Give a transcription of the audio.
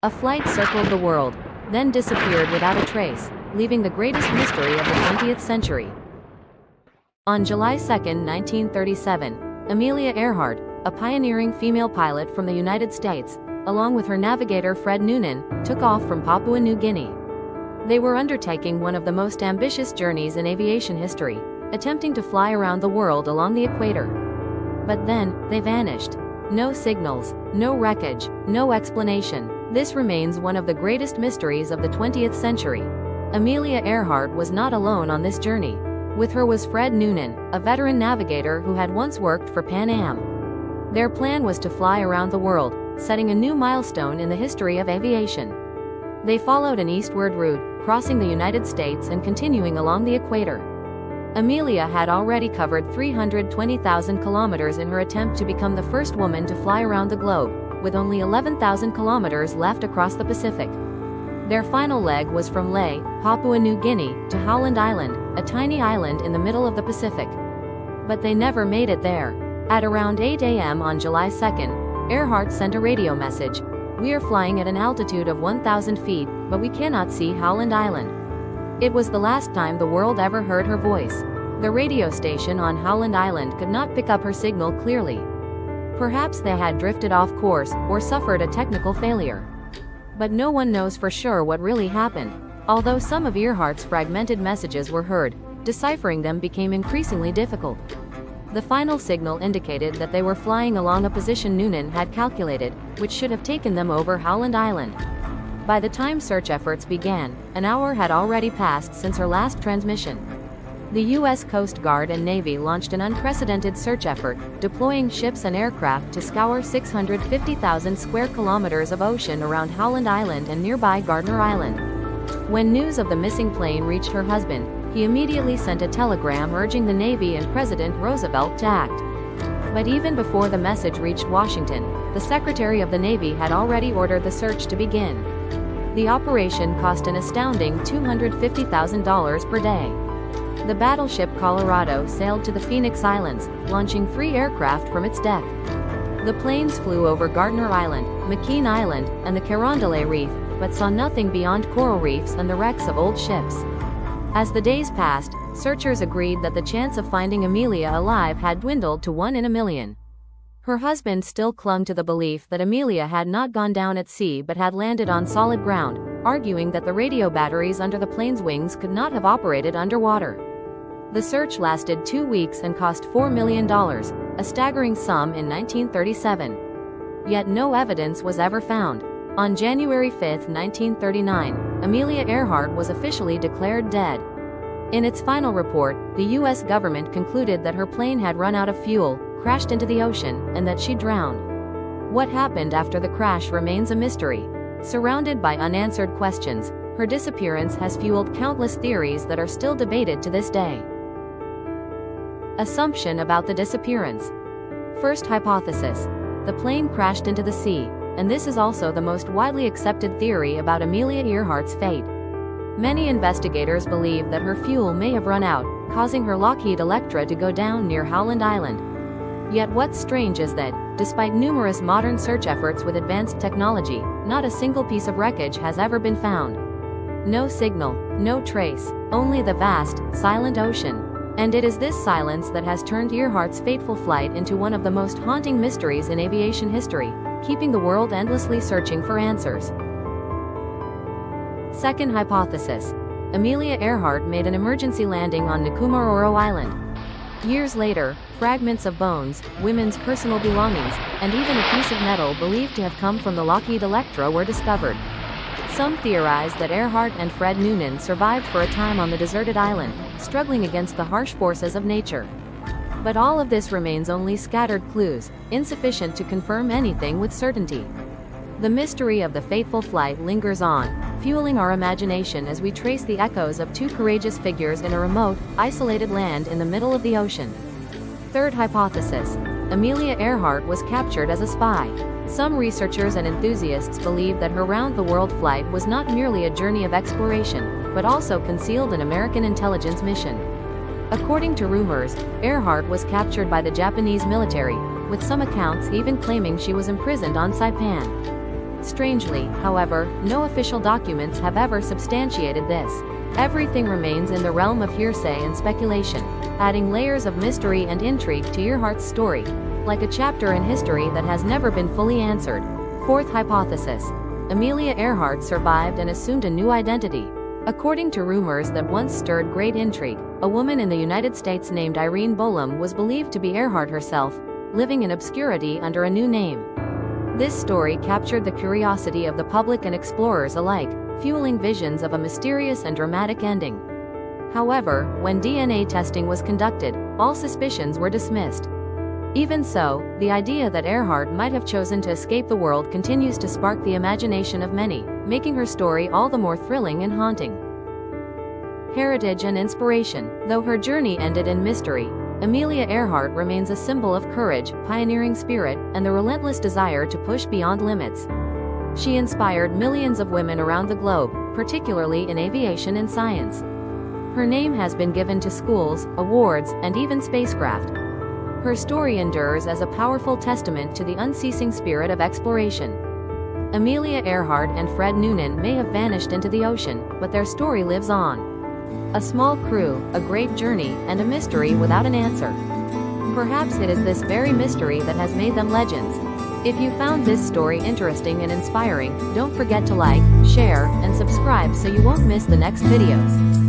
A flight circled the world, then disappeared without a trace, leaving the greatest mystery of the 20th century. On July 2, 1937, Amelia Earhart, a pioneering female pilot from the United States, along with her navigator Fred Noonan, took off from Papua New Guinea. They were undertaking one of the most ambitious journeys in aviation history, attempting to fly around the world along the equator. But then, they vanished. No signals, no wreckage, no explanation. This remains one of the greatest mysteries of the 20th century. Amelia Earhart was not alone on this journey. With her was Fred Noonan, a veteran navigator who had once worked for Pan Am. Their plan was to fly around the world, setting a new milestone in the history of aviation. They followed an eastward route, crossing the United States and continuing along the equator. Amelia had already covered 320,000 kilometers in her attempt to become the first woman to fly around the globe, with only 11,000 kilometers left across the Pacific. Their final leg was from Lae, Papua New Guinea, to Howland Island, a tiny island in the middle of the Pacific. But they never made it there. At around 8 a.m. on July 2, Earhart sent a radio message. "We are flying at an altitude of 1,000 feet, but we cannot see Howland Island." It was the last time the world ever heard her voice. The radio station on Howland Island could not pick up her signal clearly. Perhaps they had drifted off course, or suffered a technical failure. But no one knows for sure what really happened. Although some of Earhart's fragmented messages were heard, deciphering them became increasingly difficult. The final signal indicated that they were flying along a position Noonan had calculated, which should have taken them over Howland Island. By the time search efforts began, an hour had already passed since her last transmission. The U.S. Coast Guard and Navy launched an unprecedented search effort, deploying ships and aircraft to scour 650,000 square kilometers of ocean around Howland Island and nearby Gardner Island. When news of the missing plane reached her husband, he immediately sent a telegram urging the Navy and President Roosevelt to act. But even before the message reached Washington, the Secretary of the Navy had already ordered the search to begin. The operation cost an astounding $250,000 per day. The battleship Colorado sailed to the Phoenix Islands, launching 3 aircraft from its deck. The planes flew over Gardner Island, McKean Island, and the Carondelet Reef, but saw nothing beyond coral reefs and the wrecks of old ships. As the days passed, searchers agreed that the chance of finding Amelia alive had dwindled to 1 in a million. Her husband still clung to the belief that Amelia had not gone down at sea but had landed on solid ground, arguing that the radio batteries under the plane's wings could not have operated underwater. The search lasted 2 weeks and cost $4 million, a staggering sum in 1937. Yet no evidence was ever found. On January 5, 1939, Amelia Earhart was officially declared dead. In its final report, the U.S. government concluded that her plane had run out of fuel, crashed into the ocean, and that she drowned. What happened after the crash remains a mystery. Surrounded by unanswered questions, her disappearance has fueled countless theories that are still debated to this day. Assumption about the disappearance. First hypothesis: the plane crashed into the sea, and this is also the most widely accepted theory about Amelia Earhart's fate. Many investigators believe that her fuel may have run out, causing her Lockheed Electra to go down near Howland Island. Yet what's strange is that, despite numerous modern search efforts with advanced technology, not a single piece of wreckage has ever been found. No signal, no trace, only the vast, silent ocean. And it is this silence that has turned Earhart's fateful flight into one of the most haunting mysteries in aviation history, keeping the world endlessly searching for answers. Second hypothesis: Amelia Earhart made an emergency landing on Nikumaroro Island. Years later, fragments of bones, women's personal belongings, and even a piece of metal believed to have come from the Lockheed Electra were discovered. Some theorize that Earhart and Fred Noonan survived for a time on the deserted island, struggling against the harsh forces of nature. But all of this remains only scattered clues, insufficient to confirm anything with certainty. The mystery of the fateful flight lingers on, fueling our imagination as we trace the echoes of 2 courageous figures in a remote, isolated land in the middle of the ocean. Third hypothesis: Amelia Earhart was captured as a spy. Some researchers and enthusiasts believe that her round-the-world flight was not merely a journey of exploration, but also concealed an American intelligence mission. According to rumors, Earhart was captured by the Japanese military, with some accounts even claiming she was imprisoned on Saipan. Strangely, however, no official documents have ever substantiated this. Everything remains in the realm of hearsay and speculation, adding layers of mystery and intrigue to Earhart's story, like a chapter in history that has never been fully answered. Fourth hypothesis. Amelia Earhart survived and assumed a new identity. According to rumors that once stirred great intrigue, a woman in the United States named Irene Bolam was believed to be Earhart herself, living in obscurity under a new name. This story captured the curiosity of the public and explorers alike, fueling visions of a mysterious and dramatic ending. However, when DNA testing was conducted, all suspicions were dismissed. Even so, the idea that Earhart might have chosen to escape the world continues to spark the imagination of many, making her story all the more thrilling and haunting. Heritage and inspiration. Though her journey ended in mystery, Amelia Earhart remains a symbol of courage, pioneering spirit, and the relentless desire to push beyond limits. She inspired millions of women around the globe, particularly in aviation and science. Her name has been given to schools, awards, and even spacecraft. Her story endures as a powerful testament to the unceasing spirit of exploration. Amelia Earhart and Fred Noonan may have vanished into the ocean, but their story lives on. A small crew, a great journey, and a mystery without an answer. Perhaps it is this very mystery that has made them legends. If you found this story interesting and inspiring, don't forget to like, share, and subscribe so you won't miss the next videos.